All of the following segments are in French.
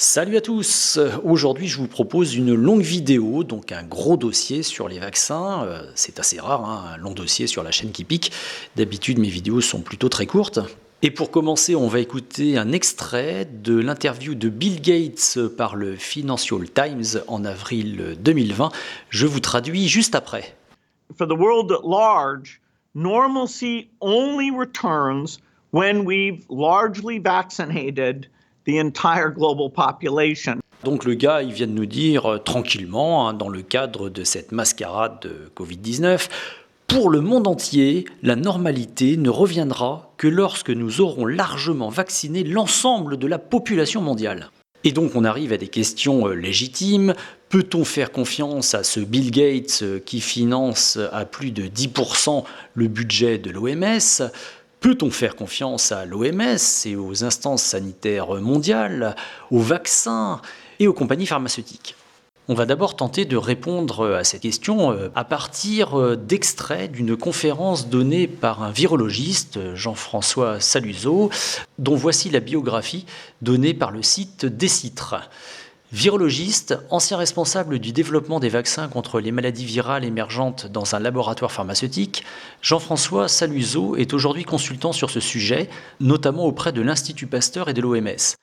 Salut à tous! Aujourd'hui, je vous propose une longue vidéo, donc un gros dossier sur les vaccins. C'est assez rare, hein, un long dossier sur la chaîne qui pique. D'habitude, mes vidéos sont plutôt très courtes. Et pour commencer, on va écouter un extrait de l'interview de Bill Gates par le Financial Times en avril 2020. Je vous traduis juste après. For the world at large, normalcy only returns when we've largely vaccinated the entire global population. Donc le gars, il vient de nous dire tranquillement, hein, dans le cadre de cette mascarade de Covid-19, pour le monde entier, la normalité ne reviendra que lorsque nous aurons largement vacciné l'ensemble de la population mondiale. Et donc on arrive à des questions légitimes. Peut-on faire confiance à ce Bill Gates qui finance à plus de 10% le budget de l'OMS ? Peut-on faire confiance à l'OMS et aux instances sanitaires mondiales, aux vaccins et aux compagnies pharmaceutiques ? On va d'abord tenter de répondre à cette question à partir d'extraits d'une conférence donnée par un virologiste, Jean-François Saluzzo, dont voici la biographie donnée par le site Décitre. Virologiste, ancien responsable du développement des vaccins contre les maladies virales émergentes dans un laboratoire pharmaceutique, Jean-François Saluzzo est aujourd'hui consultant sur ce sujet, notamment auprès de l'Institut Pasteur et de l'OMS.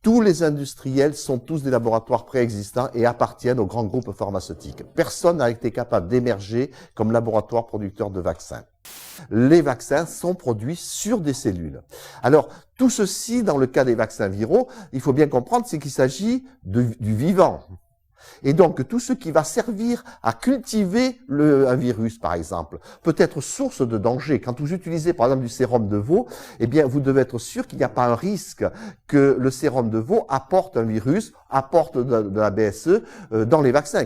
Tous les industriels sont tous des laboratoires préexistants et appartiennent aux grands groupes pharmaceutiques. Personne n'a été capable d'émerger comme laboratoire producteur de vaccins. Les vaccins sont produits sur des cellules. Alors, tout ceci, dans le cas des vaccins viraux, il faut bien comprendre, c'est qu'il s'agit du vivant. Et donc, tout ce qui va servir à cultiver un virus, par exemple, peut être source de danger. Quand vous utilisez, par exemple, du sérum de veau, eh bien, vous devez être sûr qu'il n'y a pas un risque que le sérum de veau apporte un virus, apporte de la BSE dans les vaccins.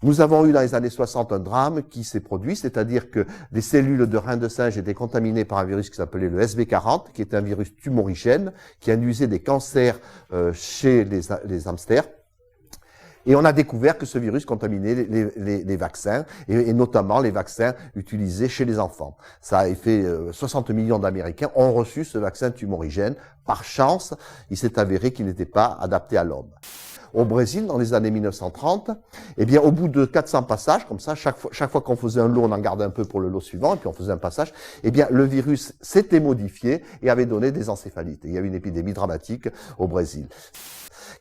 Nous avons eu dans les années 60 un drame qui s'est produit, c'est-à-dire que les cellules de reins de singe étaient contaminées par un virus qui s'appelait le SV40, qui est un virus tumorigène, qui induisait des cancers chez les hamsters. Et on a découvert que ce virus contaminait les vaccins, et notamment les vaccins utilisés chez les enfants. Ça a fait 60 millions d'Américains ont reçu ce vaccin tumorigène. Par chance, il s'est avéré qu'il n'était pas adapté à l'homme. Au Brésil, dans les années 1930, eh bien, au bout de 400 passages, comme ça, chaque fois qu'on faisait un lot, on en gardait un peu pour le lot suivant, et puis on faisait un passage, eh bien, le virus s'était modifié et avait donné des encéphalites. Il y a eu une épidémie dramatique au Brésil.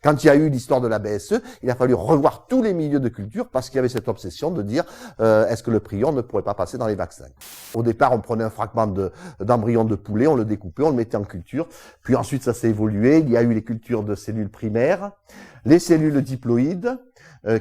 Quand il y a eu l'histoire de la BSE, il a fallu revoir tous les milieux de culture parce qu'il y avait cette obsession de dire est-ce que le prion ne pourrait pas passer dans les vaccins. Au départ, on prenait un fragment d'embryon de poulet, on le découpait, on le mettait en culture. Puis ensuite, ça s'est évolué. Il y a eu les cultures de cellules primaires, les cellules diploïdes,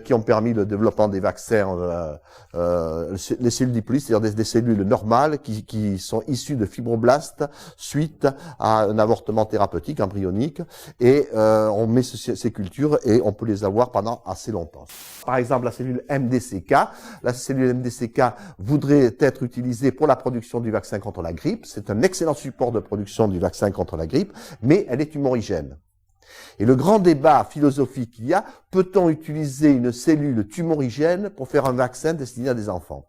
qui ont permis le développement des vaccins, les cellules diploïdes, c'est-à-dire des cellules normales qui sont issues de fibroblastes suite à un avortement thérapeutique embryonique, et on met ces cultures et on peut les avoir pendant assez longtemps. Par exemple, la cellule MDCK. La cellule MDCK voudrait être utilisée pour la production du vaccin contre la grippe. C'est un excellent support de production du vaccin contre la grippe, mais elle est tumorigène. Et le grand débat philosophique qu'il y a, peut-on utiliser une cellule tumorigène pour faire un vaccin destiné à des enfants ?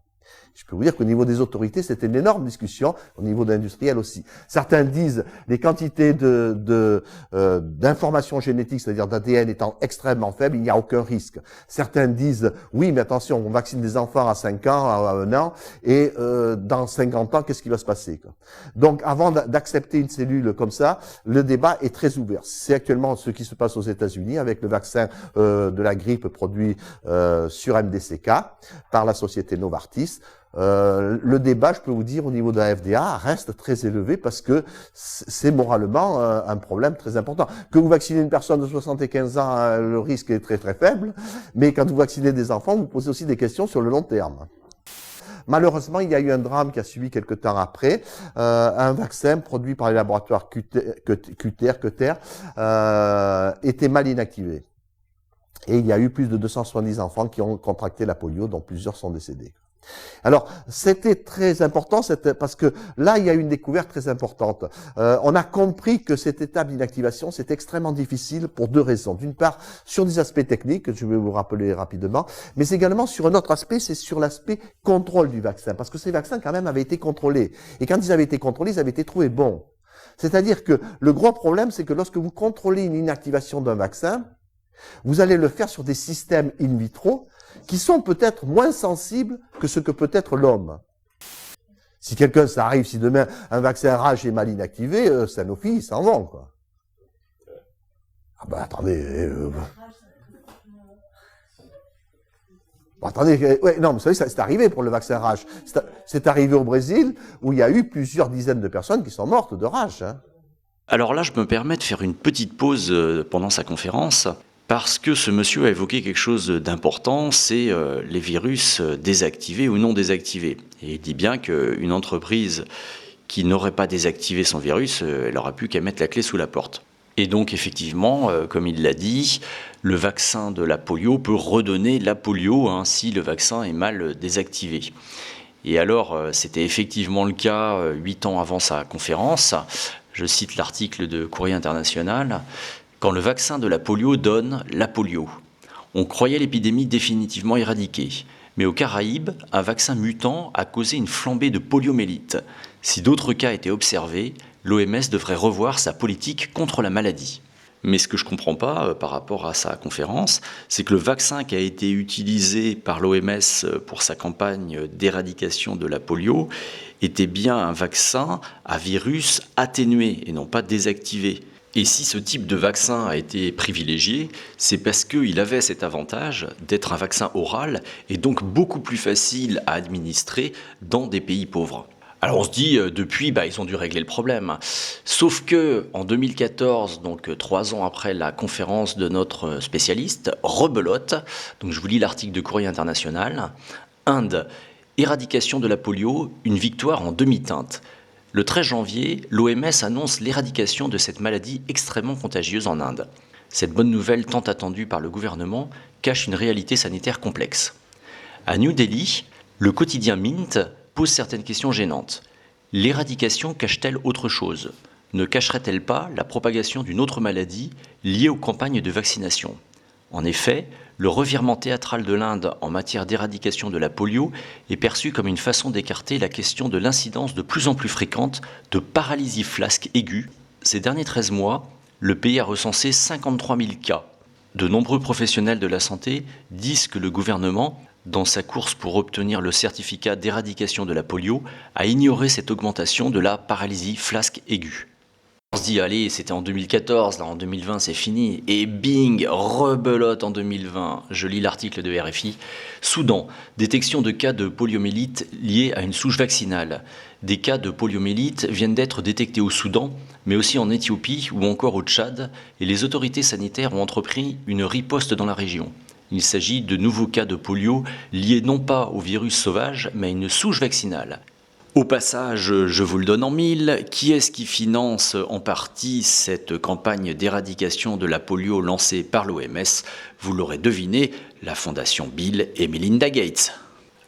Je peux vous dire qu'au niveau des autorités, c'était une énorme discussion, au niveau d'industriels aussi. Certains disent les quantités d'informations génétiques, c'est-à-dire d'ADN étant extrêmement faibles, il n'y a aucun risque. Certains disent oui, mais attention, on vaccine des enfants à 5 ans, à 1 an, et dans 50 ans, qu'est-ce qui va se passer, quoi. Donc, avant d'accepter une cellule comme ça, le débat est très ouvert. C'est actuellement ce qui se passe aux États-Unis avec le vaccin de la grippe produit sur MDCK par la société Novartis. Le débat, je peux vous dire, au niveau de la FDA, reste très élevé parce que c'est moralement un problème très important. Que vous vaccinez une personne de 75 ans, le risque est très très faible, mais quand vous vaccinez des enfants, vous posez aussi des questions sur le long terme. Malheureusement, il y a eu un drame qui a suivi quelque temps après. Un vaccin produit par les laboratoires Cutter était mal inactivé. Et il y a eu plus de 270 enfants qui ont contracté la polio, dont plusieurs sont décédés. Alors, c'était très important parce que là, il y a une découverte très importante. On a compris que cette étape d'inactivation, c'est extrêmement difficile pour deux raisons. D'une part, sur des aspects techniques, que je vais vous rappeler rapidement, mais également sur un autre aspect, c'est sur l'aspect contrôle du vaccin, parce que ces vaccins, quand même, avaient été contrôlés. Et quand ils avaient été contrôlés, ils avaient été trouvés bons. C'est-à-dire que le gros problème, c'est que lorsque vous contrôlez une inactivation d'un vaccin, vous allez le faire sur des systèmes in vitro qui sont peut-être moins sensibles que ce que peut être l'homme. Si quelqu'un, ça arrive, si demain un vaccin rage est mal inactivé, Sanofi, ils s'en vont, quoi. Ah ben attendez, ouais, non, vous savez, c'est arrivé pour le vaccin rage. C'est arrivé au Brésil, où il y a eu plusieurs dizaines de personnes qui sont mortes de rage. Hein. Alors là, je me permets de faire une petite pause pendant sa conférence, parce que ce monsieur a évoqué quelque chose d'important, c'est les virus désactivés ou non désactivés. Et il dit bien qu'une entreprise qui n'aurait pas désactivé son virus, elle n'aura plus qu'à mettre la clé sous la porte. Et donc effectivement, comme il l'a dit, le vaccin de la polio peut redonner la polio si le vaccin est mal désactivé. Et alors, c'était effectivement le cas 8 ans avant sa conférence. Je cite l'article de Courrier International. Quand le vaccin de la polio donne la polio. On croyait l'épidémie définitivement éradiquée. Mais aux Caraïbes, un vaccin mutant a causé une flambée de poliomyélite. Si d'autres cas étaient observés, l'OMS devrait revoir sa politique contre la maladie. Mais ce que je ne comprends pas par rapport à sa conférence, c'est que le vaccin qui a été utilisé par l'OMS pour sa campagne d'éradication de la polio était bien un vaccin à virus atténué et non pas désactivé. Et si ce type de vaccin a été privilégié, c'est parce qu'il avait cet avantage d'être un vaccin oral et donc beaucoup plus facile à administrer dans des pays pauvres. Alors on se dit, depuis, ils ont dû régler le problème. Sauf que en 2014, donc 3 ans après la conférence de notre spécialiste, rebelote, donc je vous lis l'article de Courrier International, Inde, éradication de la polio, une victoire en demi-teinte. Le 13 janvier, l'OMS annonce l'éradication de cette maladie extrêmement contagieuse en Inde. Cette bonne nouvelle tant attendue par le gouvernement cache une réalité sanitaire complexe. À New Delhi, le quotidien Mint pose certaines questions gênantes. L'éradication cache-t-elle autre chose ? Ne cacherait-elle pas la propagation d'une autre maladie liée aux campagnes de vaccination ? En effet, le revirement théâtral de l'Inde en matière d'éradication de la polio est perçu comme une façon d'écarter la question de l'incidence de plus en plus fréquente de paralysie flasque aiguë. Ces derniers 13 mois, le pays a recensé 53 000 cas. De nombreux professionnels de la santé disent que le gouvernement, dans sa course pour obtenir le certificat d'éradication de la polio, a ignoré cette augmentation de la paralysie flasque aiguë. On se dit, allez, c'était en 2014, là en 2020 c'est fini, et bing, rebelote en 2020. Je lis l'article de RFI. Soudan, détection de cas de poliomyélite liés à une souche vaccinale. Des cas de poliomyélite viennent d'être détectés au Soudan, mais aussi en Éthiopie ou encore au Tchad, et les autorités sanitaires ont entrepris une riposte dans la région. Il s'agit de nouveaux cas de polio liés non pas au virus sauvage, mais à une souche vaccinale. Au passage, je vous le donne en mille, qui est-ce qui finance en partie cette campagne d'éradication de la polio lancée par l'OMS ? Vous l'aurez deviné, la fondation Bill et Melinda Gates.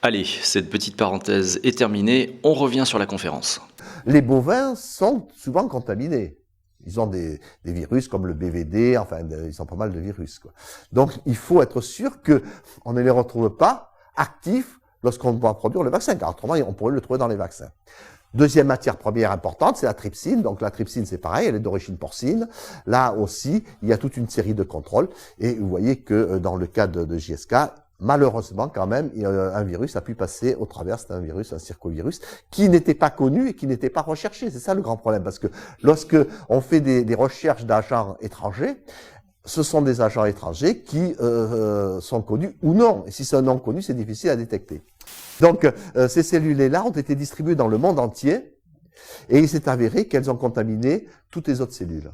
Allez, cette petite parenthèse est terminée, on revient sur la conférence. Les bovins sont souvent contaminés. Ils ont des virus comme le BVD, enfin, ils ont pas mal de virus, quoi. Donc, il faut être sûr qu'on ne les retrouve pas actifs lorsqu'on va produire le vaccin, car autrement, on pourrait le trouver dans les vaccins. Deuxième matière première importante, c'est la trypsine. Donc la trypsine, c'est pareil, elle est d'origine porcine. Là aussi, il y a toute une série de contrôles. Et vous voyez que dans le cas de JSK, malheureusement, quand même, un virus a pu passer au travers, c'est un virus, un circovirus, qui n'était pas connu et qui n'était pas recherché. C'est ça le grand problème, parce que lorsque on fait des recherches d'agents étrangers, ce sont des agents étrangers qui sont connus ou non. Et si c'est un non connu, c'est difficile à détecter. Donc, ces cellules-là ont été distribuées dans le monde entier et il s'est avéré qu'elles ont contaminé toutes les autres cellules.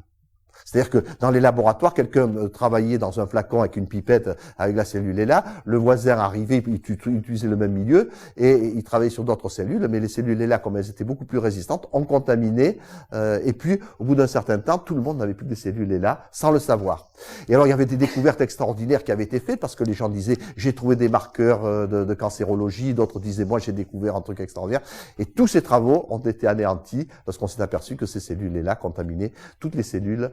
C'est-à-dire que dans les laboratoires, quelqu'un travaillait dans un flacon avec une pipette avec la cellule ELA, le voisin arrivait, il utilisait le même milieu et il travaillait sur d'autres cellules, mais les cellules ELA, comme elles étaient beaucoup plus résistantes, ont contaminé et puis au bout d'un certain temps, tout le monde n'avait plus de cellules ELA sans le savoir. Et alors il y avait des découvertes extraordinaires qui avaient été faites parce que les gens disaient j'ai trouvé des marqueurs de cancérologie, d'autres disaient moi j'ai découvert un truc extraordinaire. Et tous ces travaux ont été anéantis lorsqu'on s'est aperçu que ces cellules ELA contaminaient toutes les cellules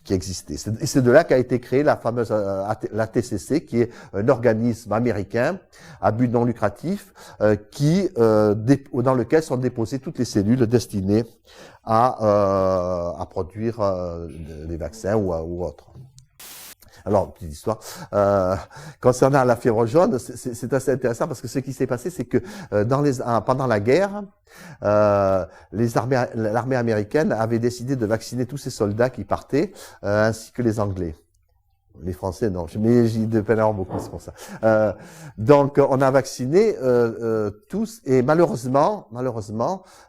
qui existaient. Et c'est de là qu'a été créée la fameuse la TCC, qui est un organisme américain à but non lucratif dans lequel sont déposées toutes les cellules destinées à produire des vaccins ou autres. Alors, petite histoire, concernant la fièvre jaune, c'est assez intéressant parce que ce qui s'est passé, c'est que pendant la guerre, l'armée américaine avait décidé de vacciner tous ses soldats qui partaient, ainsi que les Anglais. Les Français, non, mais j'ai de peine à avoir beaucoup, c'est pour ça. Donc, on a vacciné tous, et malheureusement,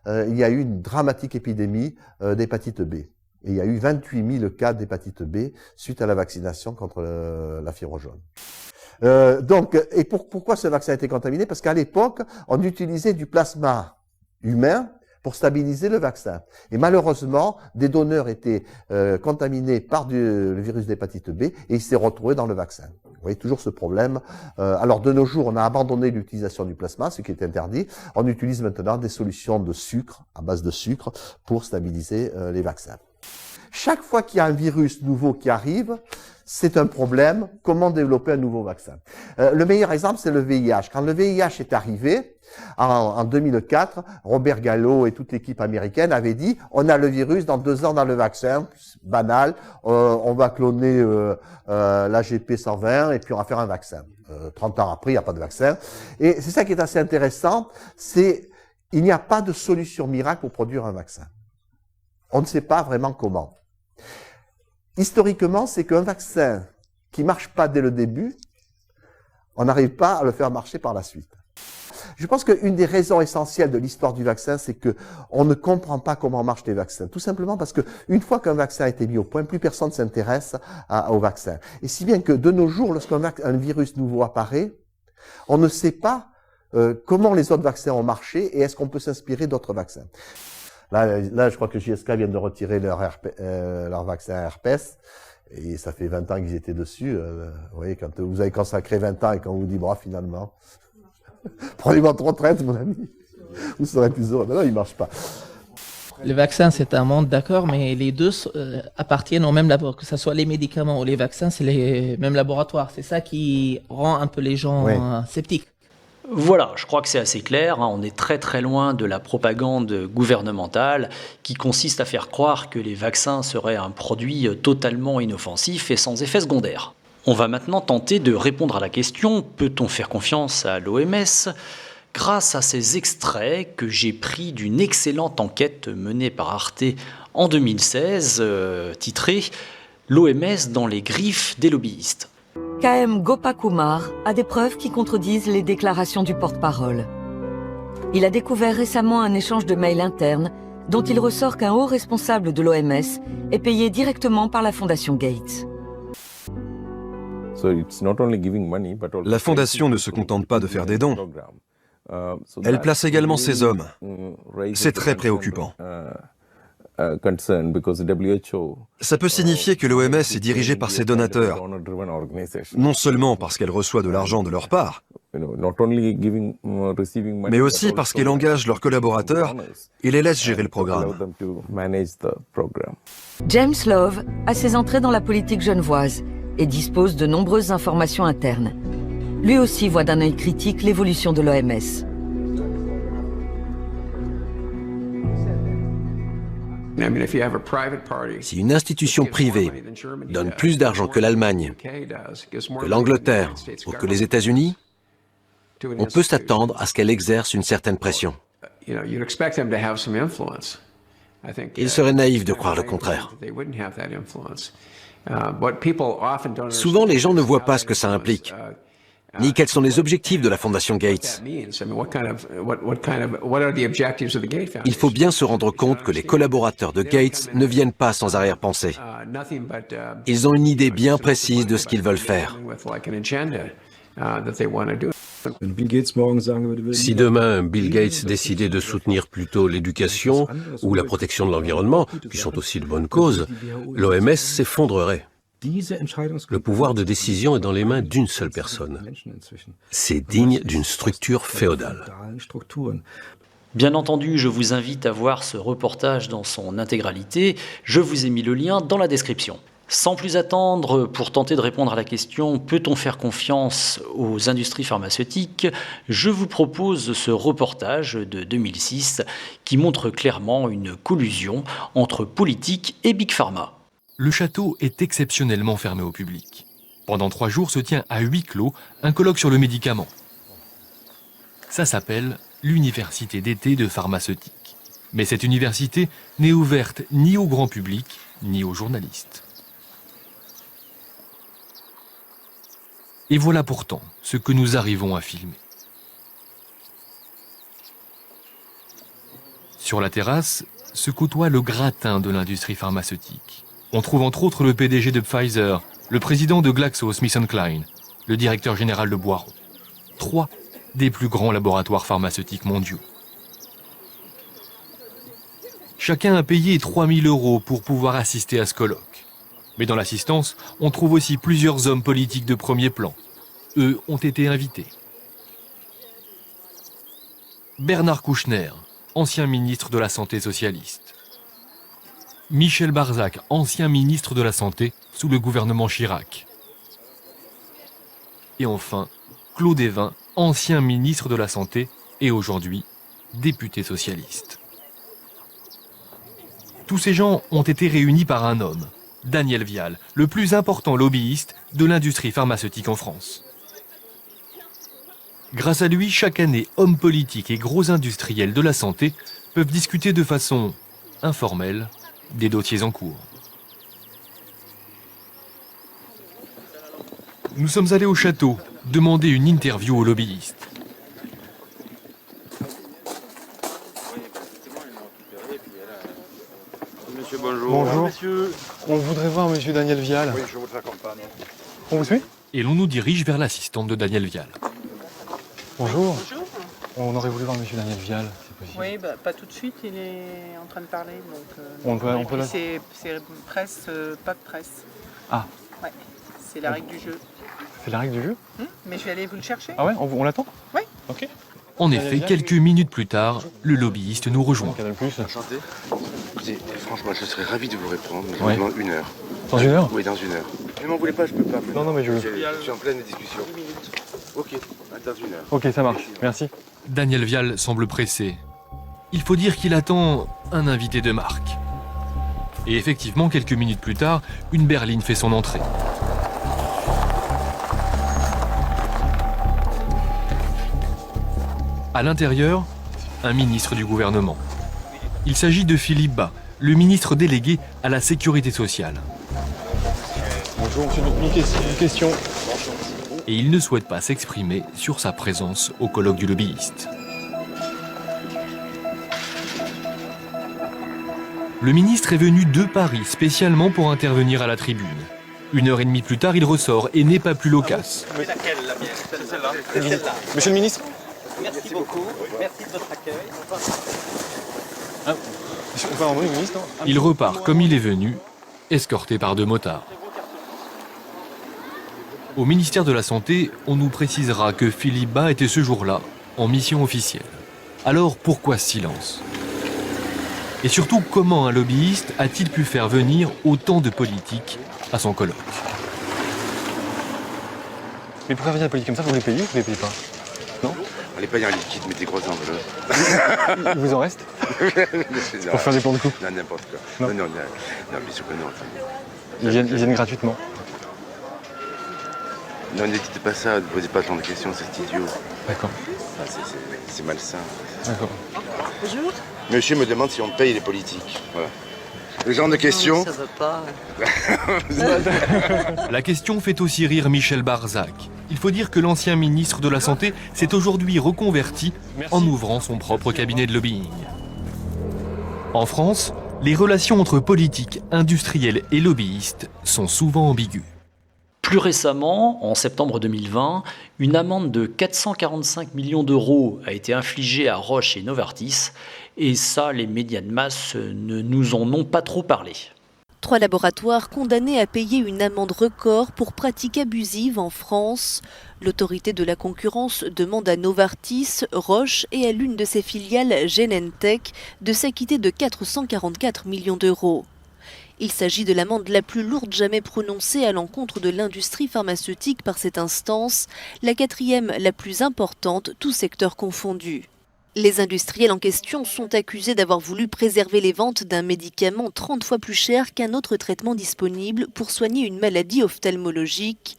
il y a eu une dramatique épidémie d'hépatite B. Et il y a eu 28 000 cas d'hépatite B suite à la vaccination contre la fièvre jaune. Pourquoi ce vaccin a été contaminé? Parce qu'à l'époque, on utilisait du plasma humain pour stabiliser le vaccin. Et malheureusement, des donneurs étaient contaminés par le virus d'hépatite B et il s'est retrouvé dans le vaccin. Vous voyez toujours ce problème. Alors de nos jours, on a abandonné l'utilisation du plasma, ce qui est interdit. On utilise maintenant des solutions de sucre, à base de sucre, pour stabiliser les vaccins. Chaque fois qu'il y a un virus nouveau qui arrive, c'est un problème. Comment développer un nouveau vaccin? Le meilleur exemple, c'est le VIH. Quand le VIH est arrivé, en 2004, Robert Gallo et toute l'équipe américaine avaient dit « On a le virus, dans 2 ans, on a le vaccin. » Banal, on va cloner l'AGP 120 et puis on va faire un vaccin. 30 ans après, il n'y a pas de vaccin. Et c'est ça qui est assez intéressant, c'est il n'y a pas de solution miracle pour produire un vaccin. On ne sait pas vraiment comment. Historiquement, c'est qu'un vaccin qui marche pas dès le début, on n'arrive pas à le faire marcher par la suite. Je pense qu'une des raisons essentielles de l'histoire du vaccin, c'est que on ne comprend pas comment marchent les vaccins. Tout simplement parce que une fois qu'un vaccin a été mis au point, plus personne ne s'intéresse au vaccin. Et si bien que de nos jours, lorsqu'un virus nouveau apparaît, on ne sait pas comment les autres vaccins ont marché et est-ce qu'on peut s'inspirer d'autres vaccins. Là, je crois que JSK vient de retirer leur vaccin herpès. Et ça fait 20 ans qu'ils étaient dessus. Vous voyez, quand vous avez consacré 20 ans et qu'on vous dit, bon, finalement, prenez votre retraite, mon ami. Vous serez plus heureux. Mais non, il ne marche pas. Le vaccin, c'est un monde, d'accord, mais les deux appartiennent au même laboratoire. Que ce soit les médicaments ou les vaccins, c'est les mêmes laboratoires. C'est ça qui rend un peu les gens sceptiques. Voilà, je crois que c'est assez clair. On est très très loin de la propagande gouvernementale qui consiste à faire croire que les vaccins seraient un produit totalement inoffensif et sans effet secondaire. On va maintenant tenter de répondre à la question: peut-on faire confiance à l'OMS ? Grâce à ces extraits que j'ai pris d'une excellente enquête menée par Arte en 2016, titrée « L'OMS dans les griffes des lobbyistes ». KM Gopakumar a des preuves qui contredisent les déclarations du porte-parole. Il a découvert récemment un échange de mails internes dont il ressort qu'un haut responsable de l'OMS est payé directement par la Fondation Gates. La Fondation ne se contente pas de faire des dons. Elle place également ses hommes. C'est très préoccupant. Ça peut signifier que l'OMS est dirigée par ses donateurs, non seulement parce qu'elle reçoit de l'argent de leur part, mais aussi parce qu'elle engage leurs collaborateurs et les laisse gérer le programme. James Love a ses entrées dans la politique genevoise et dispose de nombreuses informations internes. Lui aussi voit d'un œil critique l'évolution de l'OMS. Si une institution privée donne plus d'argent que l'Allemagne, que l'Angleterre ou que les États-Unis, on peut s'attendre à ce qu'elle exerce une certaine pression. Il serait naïf de croire le contraire. Souvent, les gens ne voient pas ce que ça implique. ni quels sont les objectifs de la Fondation Gates. Il faut bien se rendre compte que les collaborateurs de Gates ne viennent pas sans arrière-pensée. Ils ont une idée bien précise de ce qu'ils veulent faire. Si demain Bill Gates décidait de soutenir plutôt l'éducation ou la protection de l'environnement, qui sont aussi de bonnes causes, l'OMS s'effondrerait. Le pouvoir de décision est dans les mains d'une seule personne. C'est digne d'une structure féodale. Bien entendu, je vous invite à voir ce reportage dans son intégralité. Je vous ai mis le lien dans la description. Sans plus attendre, pour tenter de répondre à la question « Peut-on faire confiance aux industries pharmaceutiques ?», je vous propose ce reportage de 2006 qui montre clairement une collusion entre politique et Big Pharma. Le château est exceptionnellement fermé au public. Pendant 3 jours se tient à huis clos un colloque sur le médicament. Ça s'appelle l'Université d'été de pharmaceutique. Mais cette université n'est ouverte ni au grand public, ni aux journalistes. Et voilà pourtant ce que nous arrivons à filmer. Sur la terrasse se côtoie le gratin de l'industrie pharmaceutique. On trouve entre autres le PDG de Pfizer, le président de GlaxoSmithKline, le directeur général de Boiron. 3 des plus grands laboratoires pharmaceutiques mondiaux. Chacun a payé 3 000 € pour pouvoir assister à ce colloque. Mais dans l'assistance, on trouve aussi plusieurs hommes politiques de premier plan. Eux ont été invités. Bernard Kouchner, ancien ministre de la Santé socialiste. Michel Barzac, ancien ministre de la Santé sous le gouvernement Chirac. Et enfin, Claude Évin, ancien ministre de la Santé et aujourd'hui député socialiste. Tous ces gens ont été réunis par un homme, Daniel Vial, le plus important lobbyiste de l'industrie pharmaceutique en France. Grâce à lui, chaque année, hommes politiques et gros industriels de la santé peuvent discuter de façon informelle des dossiers en cours. Nous sommes allés au château demander une interview aux lobbyistes. Monsieur, bonjour. Bonjour. Monsieur. On voudrait voir monsieur Daniel Vial. Oui, je vous accompagne. On vous suit ? Et l'on nous dirige vers l'assistante de Daniel Vial. Bonjour. Bonjour. On aurait voulu voir monsieur Daniel Vial, c'est possible. Oui, bah, pas tout de suite, il est en train de parler. Donc, on peut c'est presse, pas de presse. Ah. Ouais, c'est la règle du jeu. C'est la règle du jeu ? Mais je vais aller vous le chercher. Ah ouais, on l'attend ? Oui. Ok. En effet, quelques minutes plus tard, le lobbyiste nous rejoint. Enchanté. Écoutez, franchement, je serais ravi de vous répondre, mais dans 1 heure. Dans 1 heure ? Oui, dans 1 heure. Ne m'en voulez pas, je peux pas. Non, mais je suis en pleine discussion. Ok, dans 1 heure. Ok, ça marche. Merci. Daniel Vial semble pressé. Il faut dire qu'il attend un invité de marque. Et effectivement, quelques minutes plus tard, une berline fait son entrée. À l'intérieur, un ministre du gouvernement. Il s'agit de Philippe Bas, le ministre délégué à la sécurité sociale. Bonjour, monsieur, une question. Et il ne souhaite pas s'exprimer sur sa présence au colloque du lobbyiste. Le ministre est venu de Paris spécialement pour intervenir à la tribune. 1h30 plus tard, il ressort et n'est pas plus loquace. C'est laquelle, la mienne ? C'est celle-là. Monsieur le ministre ? Merci beaucoup. Merci de votre accueil. On peut envoyer le ministre ? Il repart comme il est venu, escorté par 2 motards. Au ministère de la Santé, on nous précisera que Philippe Bas était ce jour-là en mission officielle. Alors pourquoi ce silence ? Et surtout, comment un lobbyiste a-t-il pu faire venir autant de politiques à son colloque ? Mais pour faire venir des politiques comme ça, vous les payez ou vous les payez pas ? Non ? On les paye en liquide, mais des grosses enveloppes. Il vous en reste ? Pour faire des plans de coupe ? Non, n'importe quoi. Non, bien sûr que non. Ils viennent gratuitement. Non, ne dites pas ça, ne posez pas ce genre de questions, c'est idiot. D'accord. C'est malsain. D'accord. Bonjour. Monsieur me demande si on paye les politiques. Voilà. Le genre de questions... Ça va pas. La question fait aussi rire Michel Barzac, Il faut dire que l'ancien ministre de la Santé s'est aujourd'hui reconverti en ouvrant son propre cabinet de lobbying. En France, les relations entre politiques, industriels et lobbyistes sont souvent ambiguës. Plus récemment, en septembre 2020, une amende de 445 millions d'euros a été infligée à Roche et Novartis, et ça, les médias de masse ne nous en ont pas trop parlé. 3 laboratoires condamnés à payer une amende record pour pratiques abusives en France. L'autorité de la concurrence demande à Novartis, Roche et à l'une de ses filiales, Genentech, de s'acquitter de 444 millions d'euros. Il s'agit de l'amende la plus lourde jamais prononcée à l'encontre de l'industrie pharmaceutique par cette instance, la 4e la plus importante, tout secteur confondu. Les industriels en question sont accusés d'avoir voulu préserver les ventes d'un médicament 30 fois plus cher qu'un autre traitement disponible pour soigner une maladie ophtalmologique.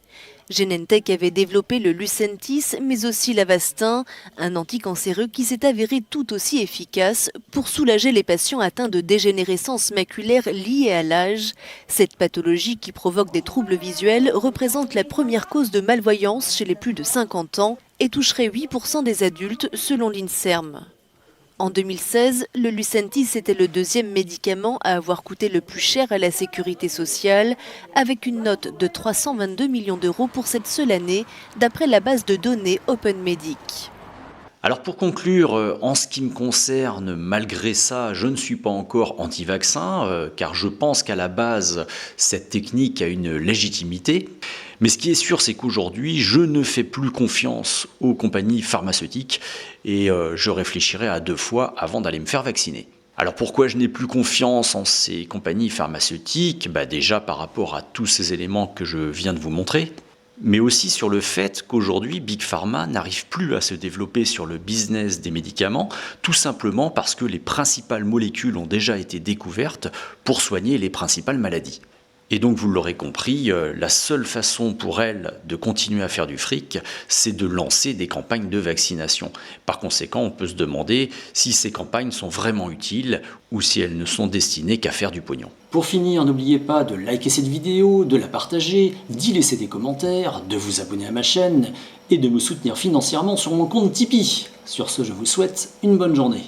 Genentech avait développé le Lucentis, mais aussi l'Avastin, un anticancéreux qui s'est avéré tout aussi efficace pour soulager les patients atteints de dégénérescence maculaire liée à l'âge. Cette pathologie qui provoque des troubles visuels représente la première cause de malvoyance chez les plus de 50 ans et toucherait 8% des adultes selon l'INSERM. En 2016, le Lucentis était le 2e médicament à avoir coûté le plus cher à la sécurité sociale, avec une note de 322 millions d'euros pour cette seule année, d'après la base de données OpenMedic. Alors pour conclure, en ce qui me concerne, malgré ça, je ne suis pas encore anti-vaccin, car je pense qu'à la base, cette technique a une légitimité. Mais ce qui est sûr, c'est qu'aujourd'hui, je ne fais plus confiance aux compagnies pharmaceutiques et je réfléchirai à 2 fois avant d'aller me faire vacciner. Alors pourquoi je n'ai plus confiance en ces compagnies pharmaceutiques ? Déjà par rapport à tous ces éléments que je viens de vous montrer, mais aussi sur le fait qu'aujourd'hui, Big Pharma n'arrive plus à se développer sur le business des médicaments, tout simplement parce que les principales molécules ont déjà été découvertes pour soigner les principales maladies. Et donc, vous l'aurez compris, la seule façon pour elles de continuer à faire du fric, c'est de lancer des campagnes de vaccination. Par conséquent, on peut se demander si ces campagnes sont vraiment utiles ou si elles ne sont destinées qu'à faire du pognon. Pour finir, n'oubliez pas de liker cette vidéo, de la partager, d'y laisser des commentaires, de vous abonner à ma chaîne et de me soutenir financièrement sur mon compte Tipeee. Sur ce, je vous souhaite une bonne journée.